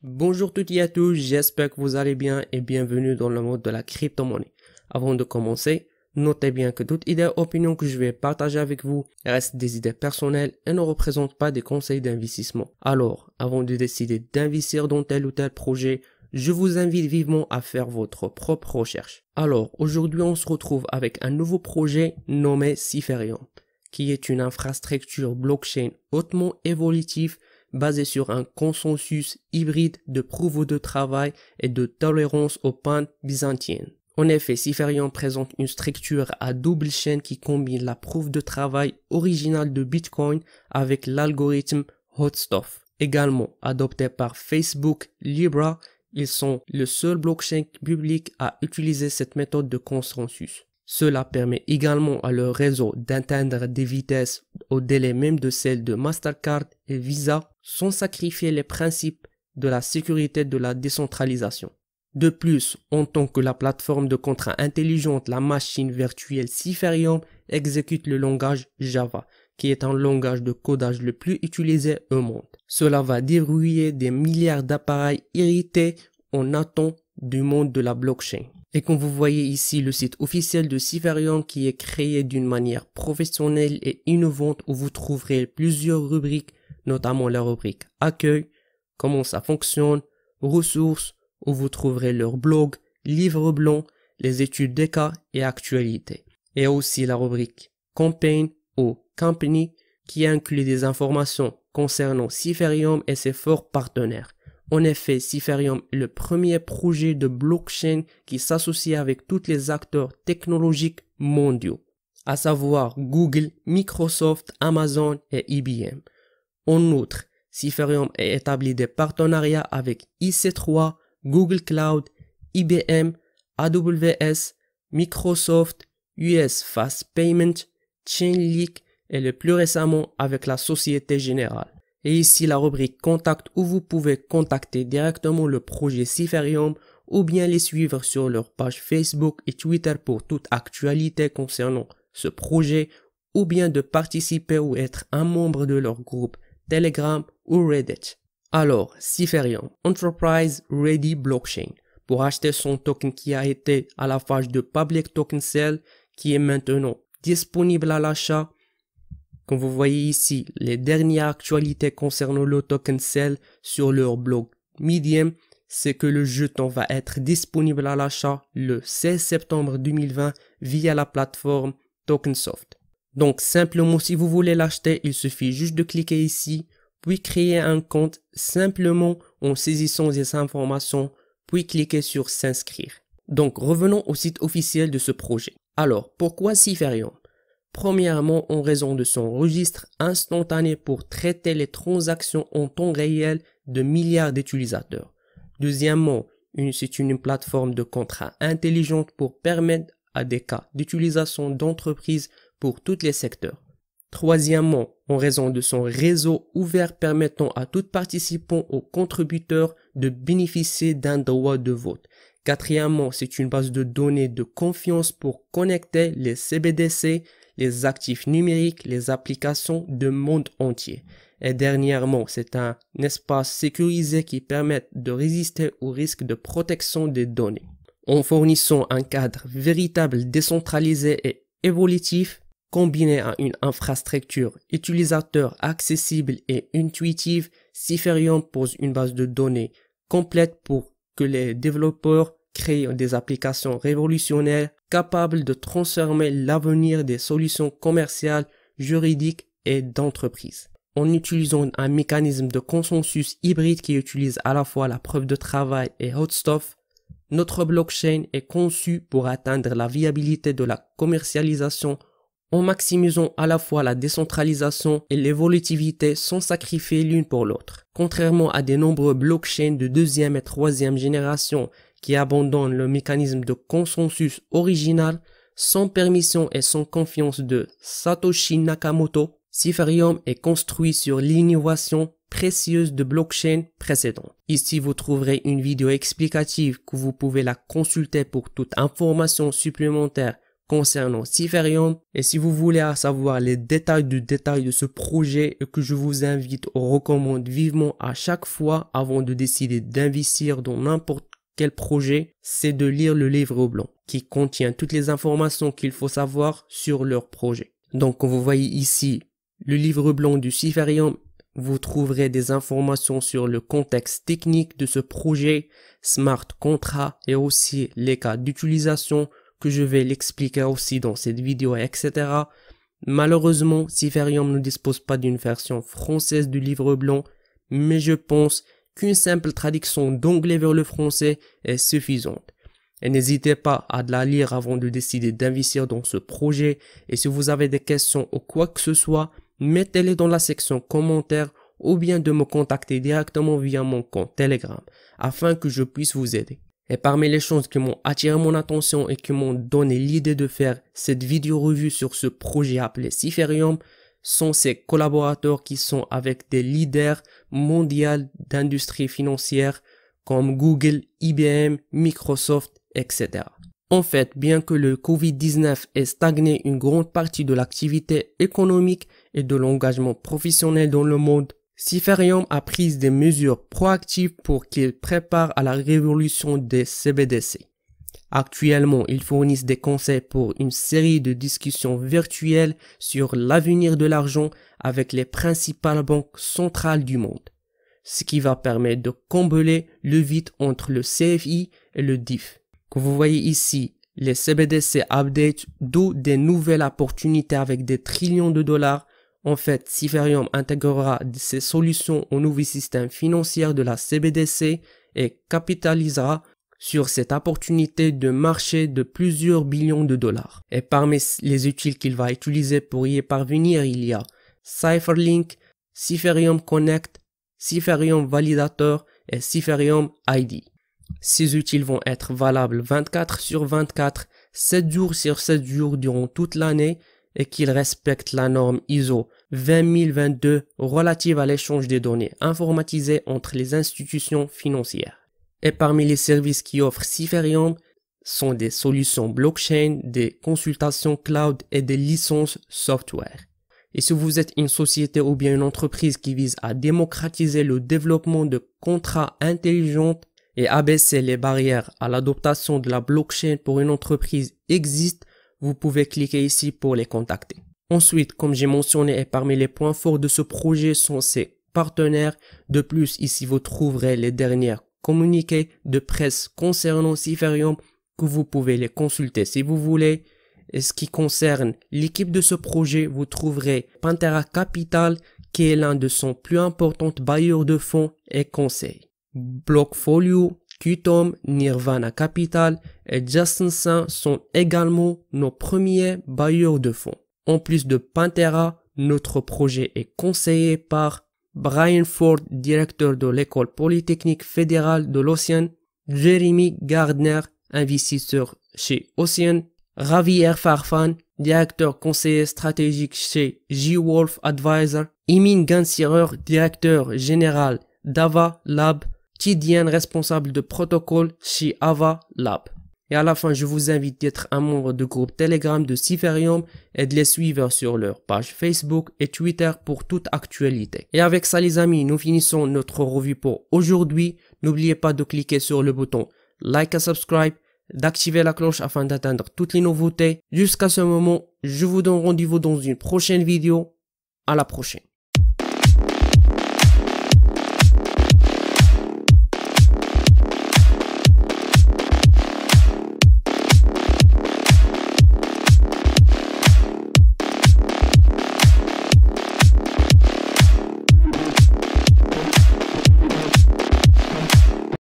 Bonjour toutes et à tous, j'espère que vous allez bien et bienvenue dans le monde de la crypto-monnaie. Avant de commencer, notez bien que toute idée ou opinion que je vais partager avec vous reste des idées personnelles et ne représentent pas des conseils d'investissement. Alors, avant de décider d'investir dans tel ou tel projet, je vous invite vivement à faire votre propre recherche. Alors, aujourd'hui on se retrouve avec un nouveau projet nommé Cypherium, qui est une infrastructure blockchain hautement évolutive basée sur un consensus hybride de preuve de travail et de tolérance aux pannes byzantines. En effet, Cypherium présente une structure à double chaîne qui combine la preuve de travail originale de Bitcoin avec l'algorithme Hotstuff. Également adopté par Facebook, Libra, ils sont le seul blockchain public à utiliser cette méthode de consensus. Cela permet également à leur réseau d'atteindre des vitesses au délai même de celles de Mastercard et Visa sans sacrifier les principes de la sécurité de la décentralisation. De plus, en tant que la plateforme de contrat intelligente, la machine virtuelle Cypherium exécute le langage Java, qui est un langage de codage le plus utilisé au monde. Cela va déverrouiller des milliards d'appareils irrités en attente du monde de la blockchain. Et comme vous voyez ici le site officiel de Cypherium qui est créé d'une manière professionnelle et innovante où vous trouverez plusieurs rubriques, notamment la rubrique accueil, comment ça fonctionne, ressources, où vous trouverez leur blog, livre blanc, les études des cas et actualités. Et aussi la rubrique campaign ou company qui inclut des informations concernant Cypherium et ses forts partenaires. En effet, Cypherium est le premier projet de blockchain qui s'associe avec tous les acteurs technologiques mondiaux, à savoir Google, Microsoft, Amazon et IBM. En outre, Cypherium a établi des partenariats avec IC3, Google Cloud, IBM, AWS, Microsoft, US Fast Payment, Chainlink et le plus récemment avec la Société Générale. Et ici la rubrique Contact où vous pouvez contacter directement le projet Cypherium ou bien les suivre sur leur page Facebook et Twitter pour toute actualité concernant ce projet ou bien de participer ou être un membre de leur groupe Telegram ou Reddit. Alors, Cypherium, Enterprise Ready Blockchain, pour acheter son token qui a été à la phase de Public Token Sale qui est maintenant disponible à l'achat. Comme vous voyez ici, les dernières actualités concernant le token sale sur leur blog Medium, c'est que le jeton va être disponible à l'achat le 16 septembre 2020 via la plateforme Tokensoft. Donc simplement si vous voulez l'acheter, il suffit juste de cliquer ici, puis créer un compte simplement en saisissant des informations, puis cliquer sur s'inscrire. Donc revenons au site officiel de ce projet. Alors pourquoi Cypherium ? Premièrement, en raison de son registre instantané pour traiter les transactions en temps réel de milliards d'utilisateurs. Deuxièmement, c'est une plateforme de contrat intelligente pour permettre à des cas d'utilisation d'entreprises pour tous les secteurs. Troisièmement, en raison de son réseau ouvert permettant à tout participant ou contributeur de bénéficier d'un droit de vote. Quatrièmement, c'est une base de données de confiance pour connecter les CBDC, les actifs numériques, les applications du monde entier. Et dernièrement, c'est un espace sécurisé qui permet de résister au risque de protection des données. En fournissant un cadre véritable, décentralisé et évolutif, combiné à une infrastructure utilisateur accessible et intuitive, Cypherium pose une base de données complète pour que les développeurs créent des applications révolutionnaires capables de transformer l'avenir des solutions commerciales, juridiques et d'entreprise. En utilisant un mécanisme de consensus hybride qui utilise à la fois la preuve de travail et Hotstuff, notre blockchain est conçue pour atteindre la viabilité de la commercialisation en maximisant à la fois la décentralisation et l'évolutivité sans sacrifier l'une pour l'autre. Contrairement à de nombreux blockchains de deuxième et troisième génération qui abandonnent le mécanisme de consensus original, sans permission et sans confiance de Satoshi Nakamoto, Cyferium est construit sur l'innovation précieuse de blockchain précédente. Ici, vous trouverez une vidéo explicative que vous pouvez la consulter pour toute information supplémentaire concernant Cyferium. Et si vous voulez savoir les détails de ce projet et que je vous invite ou recommande vivement à chaque fois avant de décider d'investir dans n'importe quel projet, c'est de lire le livre blanc qui contient toutes les informations qu'il faut savoir sur leur projet. Donc, comme vous voyez ici, le livre blanc du Cyferium, vous trouverez des informations sur le contexte technique de ce projet, smart contract et aussi les cas d'utilisation que je vais l'expliquer aussi dans cette vidéo, etc. Malheureusement, Cyferium ne dispose pas d'une version française du livre blanc, mais je pense qu'une simple traduction d'anglais vers le français est suffisante. Et n'hésitez pas à la lire avant de décider d'investir dans ce projet. Et si vous avez des questions ou quoi que ce soit, mettez-les dans la section commentaires ou bien de me contacter directement via mon compte Telegram afin que je puisse vous aider. Et parmi les choses qui m'ont attiré mon attention et qui m'ont donné l'idée de faire cette vidéo revue sur ce projet appelé Cyferium sont ces collaborateurs qui sont avec des leaders mondiaux d'industrie financière comme Google, IBM, Microsoft, etc. En fait, bien que le Covid-19 ait stagné une grande partie de l'activité économique et de l'engagement professionnel dans le monde, Cyferium a pris des mesures proactives pour qu'il prépare à la révolution des CBDC. Actuellement, ils fournissent des conseils pour une série de discussions virtuelles sur l'avenir de l'argent avec les principales banques centrales du monde, ce qui va permettre de combler le vide entre le CFI et le DIF. Comme vous voyez ici, les CBDC update, d'où des nouvelles opportunités avec des trillions de dollars. En fait, Cyferium intégrera ces solutions au nouveau système financier de la CBDC et capitalisera sur cette opportunité de marché de plusieurs billions de dollars. Et parmi les outils qu'il va utiliser pour y parvenir, il y a Cypherlink, Cyferium Connect, Cyferium Validator et Cyferium ID. Ces outils vont être valables 24 sur 24, 7 jours sur 7 jours durant toute l'année et qu'ils respectent la norme ISO 20022 relative à l'échange des données informatisées entre les institutions financières. Et parmi les services qui offrent Cyferium sont des solutions blockchain, des consultations cloud et des licences software. Et si vous êtes une société ou bien une entreprise qui vise à démocratiser le développement de contrats intelligents et abaisser les barrières à l'adoption de la blockchain pour une entreprise existe, vous pouvez cliquer ici pour les contacter. Ensuite, comme j'ai mentionné, et parmi les points forts de ce projet sont ses partenaires. De plus, ici vous trouverez les dernières communiqués de presse concernant Cyferium que vous pouvez les consulter si vous voulez. Et ce qui concerne l'équipe de ce projet, vous trouverez Pantera Capital qui est l'un de son plus importants bailleurs de fonds et conseils. Blockfolio, Qtom, Nirvana Capital et Justin Sun sont également nos premiers bailleurs de fonds. En plus de Pantera, notre projet est conseillé par Brian Ford, directeur de l'école polytechnique fédérale de l'Océan, Jeremy Gardner, investisseur chez Océan, Javier Farfan, directeur conseiller stratégique chez G-Wolf Advisor, Emin Gansirer, directeur général d'Ava Lab, Tidiane, responsable de protocole chez Ava Lab. Et à la fin, je vous invite d'être un membre du groupe Telegram de Cyferium et de les suivre sur leur page Facebook et Twitter pour toute actualité. Et avec ça les amis, nous finissons notre revue pour aujourd'hui. N'oubliez pas de cliquer sur le bouton like et subscribe, d'activer la cloche afin d'atteindre toutes les nouveautés. Jusqu'à ce moment, je vous donne rendez-vous dans une prochaine vidéo. À la prochaine.